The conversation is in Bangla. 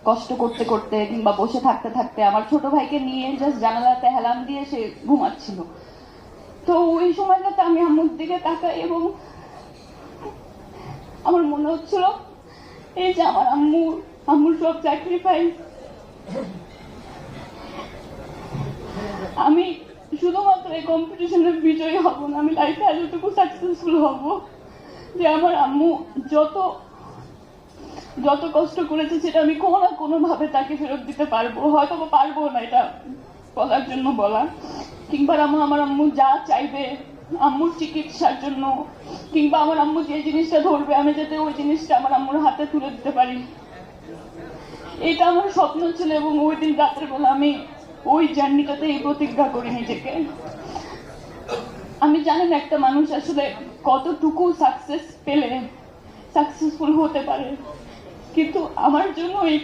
কষ্ট করতে করতে কিংবা বসে থাকতে থাকতে আমার ছোট ভাইকে নিয়ে জাস্ট জানালাতে হেলান দিয়ে সে ঘুমাচ্ছিল। তো ওই সময়টাতে আমি আম্মুর দিকে তাকাই এবং আমার মনে হচ্ছিল এই যে আমার আম্মুর সব স্যাক্রিফাইস আমি শুধুমাত্র এই কম্পিটিশনের বিজয়ী হব না, আমি লাইফে এতটুকু সাকসেসফুল হব যে আমার আম্মু যত কষ্ট করেছে সেটা আমি কোনো না কোনো ভাবে তাকে ফেরত দিতে পারবো, হয়তো পারবো না এটা বলার জন্য বলা, কিংবা আমার আম্মু যা চাইবে আম্মুর চিকিৎসার জন্য, কিংবা আমার আম্মু যে জিনিসটা ধরবে আমি যাতে ওই জিনিসটা আমার আম্মুর হাতে তুলে দিতে পারি, এটা আমার স্বপ্ন ছিল। এবং ওই দিন রাত্রে বেলা আমি ওই জার্নিটাতে এই প্রতিজ্ঞা করি নিজেকে। আমি জানি না একটা মানুষ আসলে কতটুকু সাকসেস পেলে সাকসেসফুল হতে পারে, কিন্তু আমার জন্য এটা